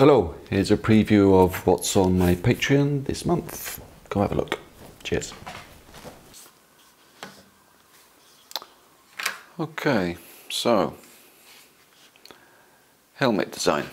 Hello, here's a preview of what's on my Patreon this month. Go have a look. Cheers. Okay, so helmet design.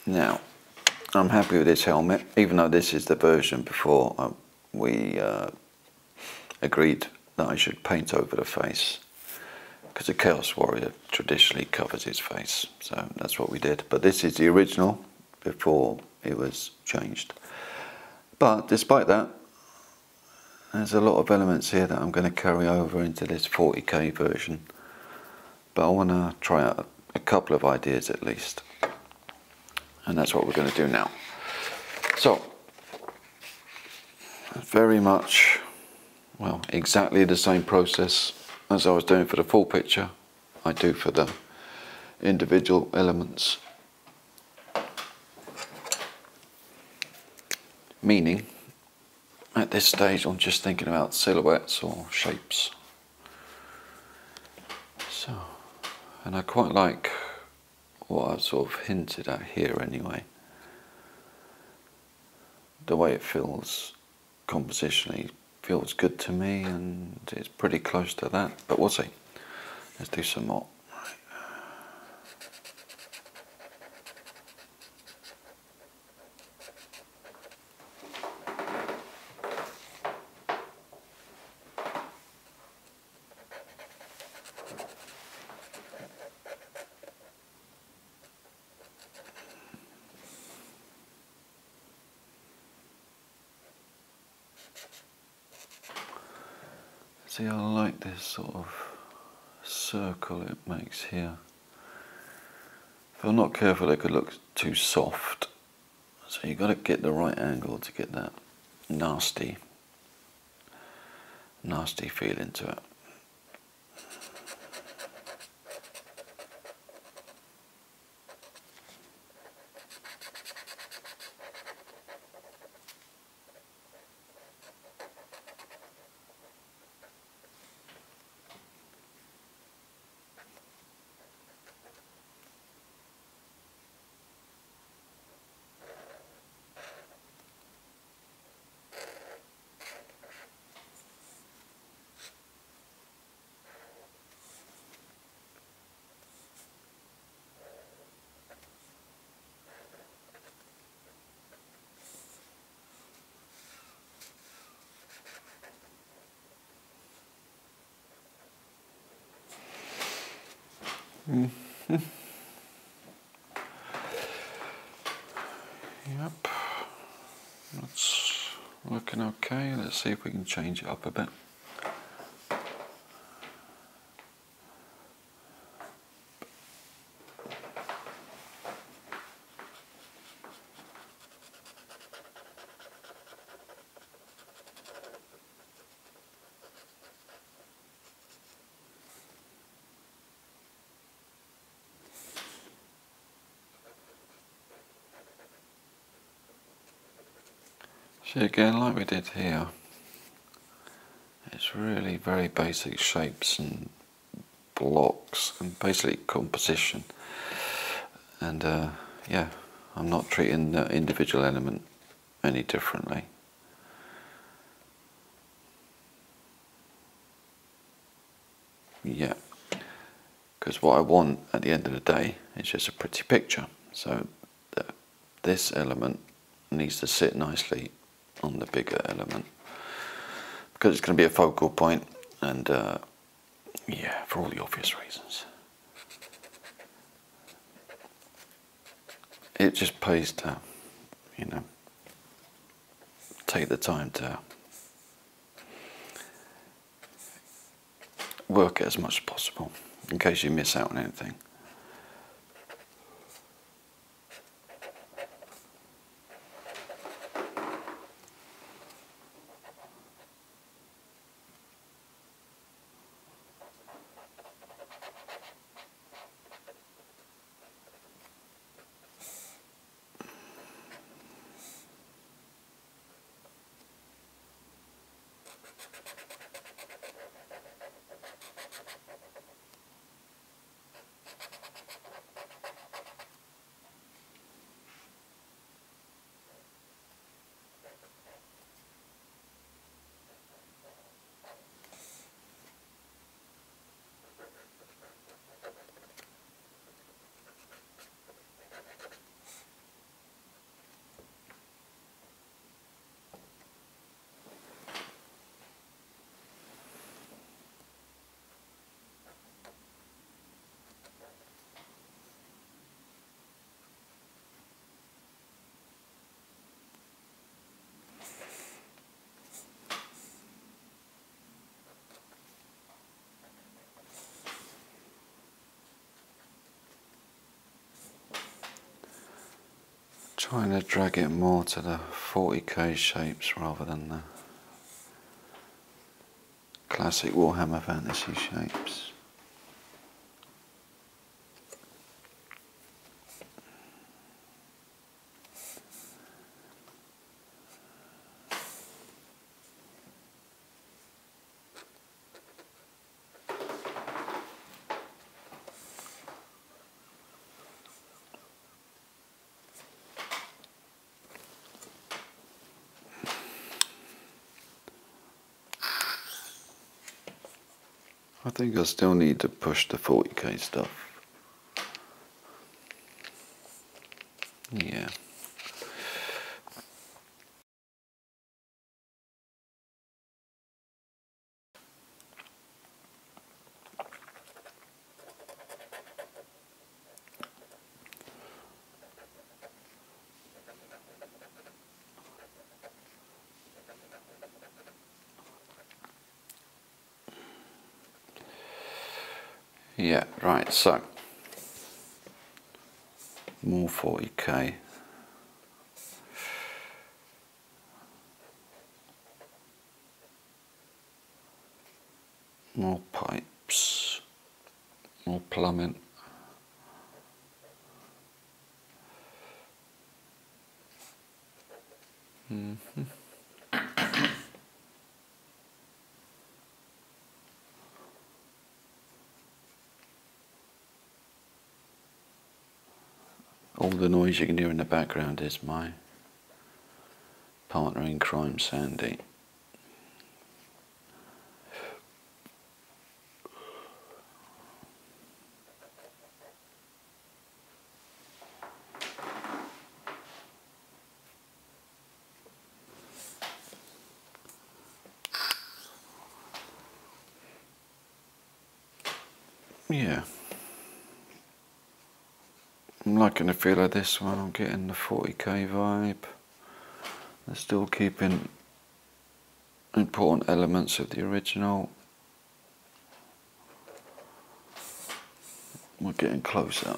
Now, I'm happy with this helmet, even though this is the version before we agreed that I should paint over the face, because a Chaos Warrior traditionally covers his face, so that's what we did. But this is the original before it was changed. But despite that, there's a lot of elements here that I'm going to carry over into this 40k version. But I want to try out a couple of ideas at least. And that's what we're going to do now. So, very much, well, exactly the same process as I was doing for the full picture, I do for the individual elements. Meaning, at this stage I'm just thinking about silhouettes or shapes. So, and I quite like what I've sort of hinted at here anyway. The way it feels compositionally feels good to me, and it's pretty close to that, but we'll see. Let's do some more. See, I like this sort of circle it makes here. If I'm not careful, it could look too soft. So you've got to get the right angle to get that nasty feel into it. Yep, that's looking okay. Let's see if we can change it up a bit. See, again, like we did here, it's really very basic shapes and blocks and basically composition. And yeah, I'm not treating the individual element any differently. Yeah, because what I want at the end of the day is just a pretty picture. So this element needs to sit nicely on the bigger element, because it's going to be a focal point, and yeah, for all the obvious reasons. It just pays to, you know, take the time to work it as much as possible, in case you miss out on anything. Trying to drag it more to the 40k shapes rather than the classic Warhammer Fantasy shapes. I think I still need to push the 40k stuff. Yeah. Yeah, right, so more 40k. More pipes. More plumbing. All the noise you can hear in the background is my partner in crime, Sandy. Yeah. I'm liking the feel of this one. I'm getting the 40k vibe. They're still keeping important elements of the original. We're getting closer.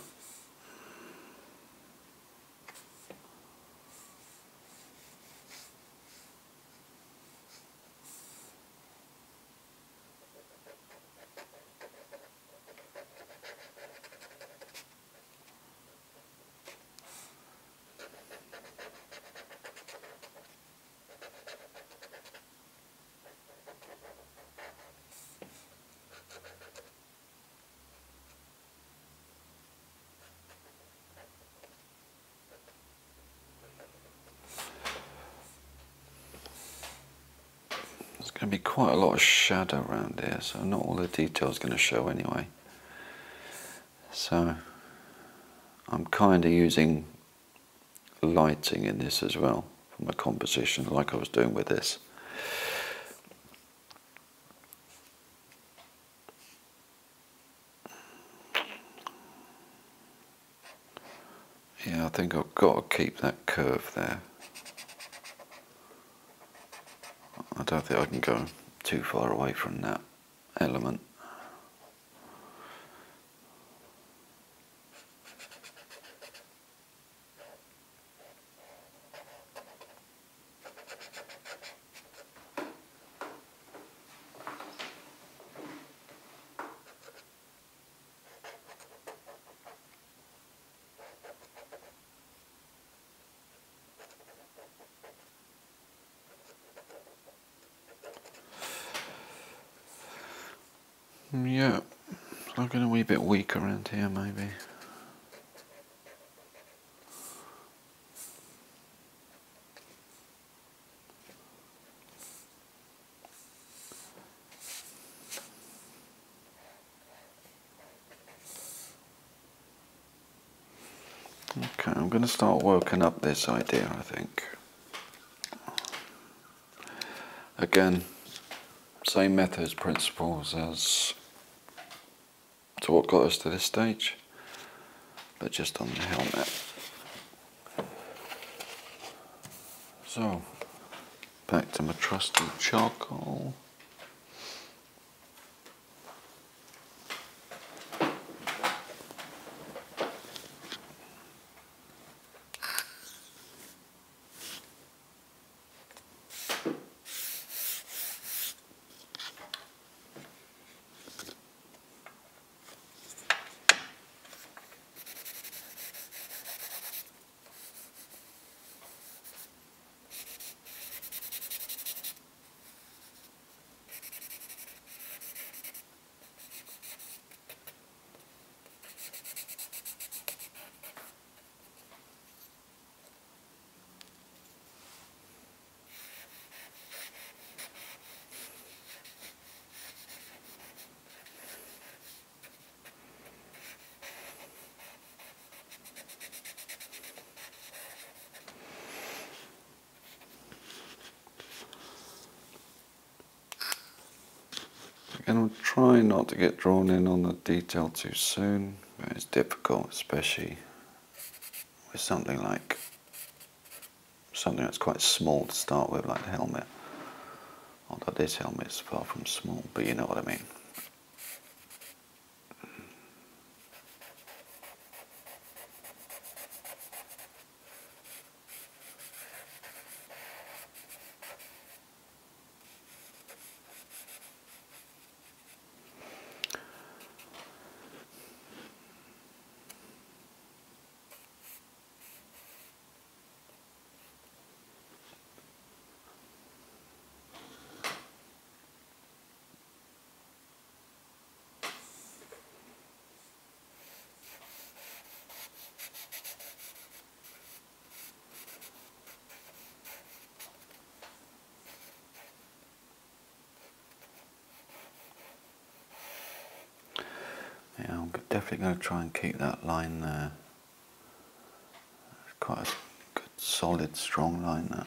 There's going to be quite a lot of shadow around here, so not all the detail's going to show anyway. So I'm kind of using lighting in this as well for my composition, like I was doing with this. Yeah, I think I've got to keep that curve there. I don't think I can go too far away from that element. Yeah, looking a wee bit weak around here maybe. Okay, I'm going to start working up this idea, I think. Again, same methods, principles as to what got us to this stage, but just on the helmet. So, back to my trusty charcoal. Try not to get drawn in on the detail too soon, but it's difficult, especially with something that's quite small to start with, like the helmet. Although this helmet's far from small, but you know what I mean. Yeah, I'm definitely going to try and keep that line there. It's quite a good, solid, strong line there.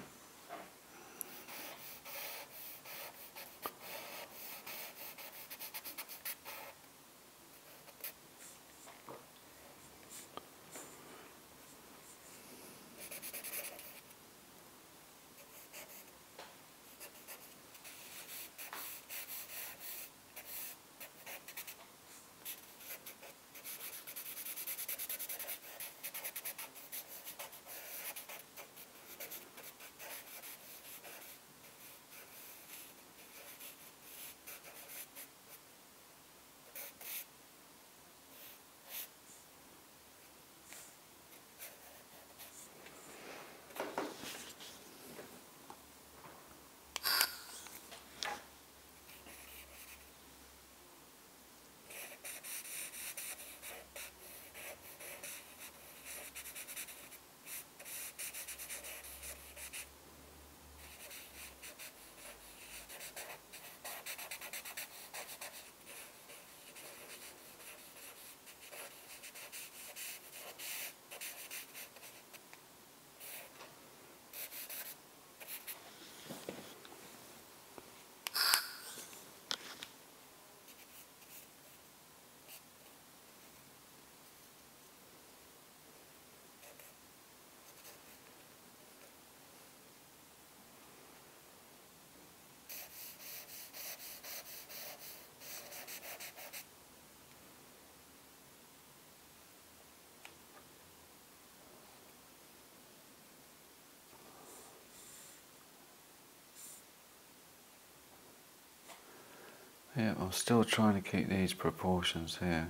Yeah, I'm still trying to keep these proportions here,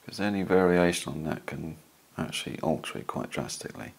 because any variation on that can actually alter it quite drastically.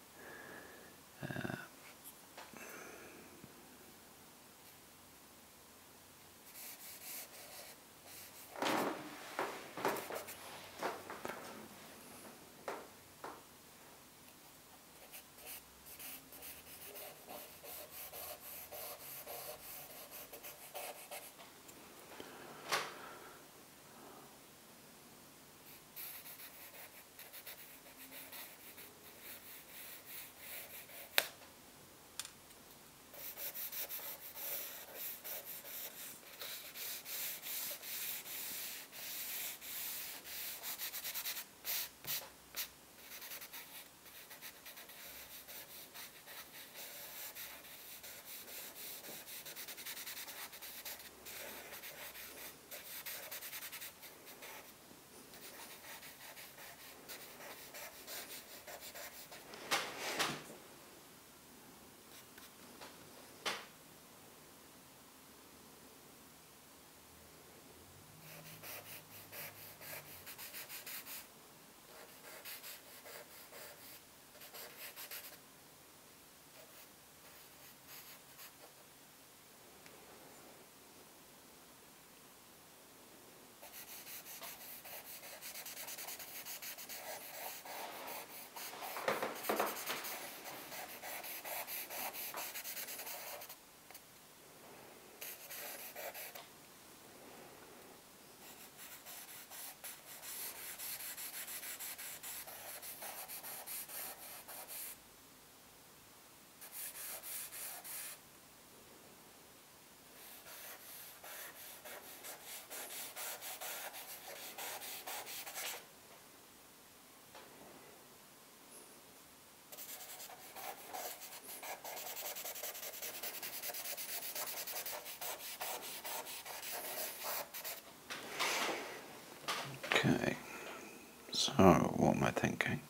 So, what am I thinking?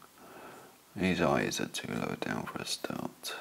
These eyes are too low down for a start.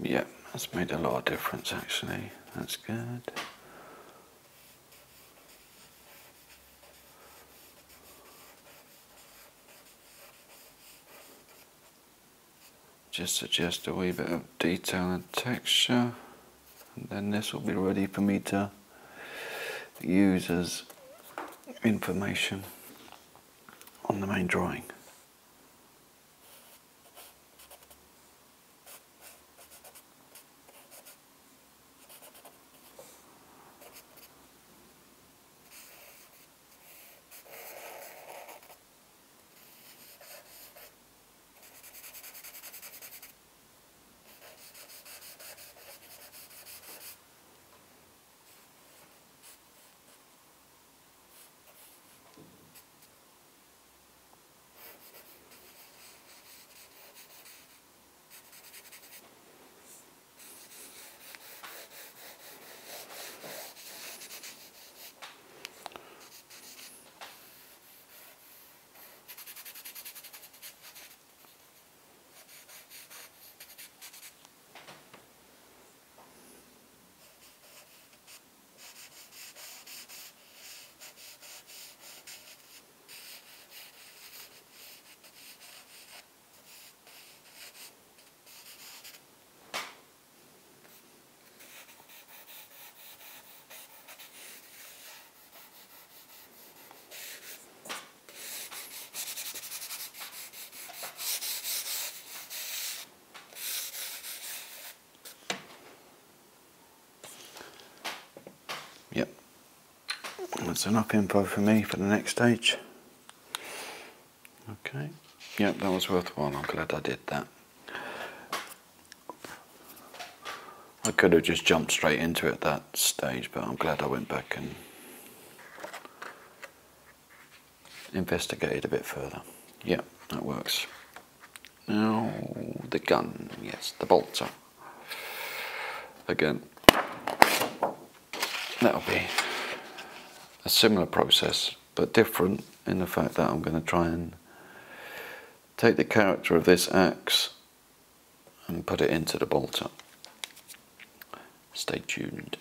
Yeah, that's made a lot of difference actually. That's good. Just suggest a wee bit of detail and texture, and then this will be ready for me to use as information on the main drawing. Yep, that's enough info for me for the next stage. Okay, yep, that was worthwhile. I'm glad I did that. I could have just jumped straight into it at that stage, but I'm glad I went back and investigated a bit further. Yep, that works. Now, the gun, yes, the bolter. Again, that'll be a similar process, but different in the fact that I'm going to try and take the character of this axe and put it into the bolter. Stay tuned.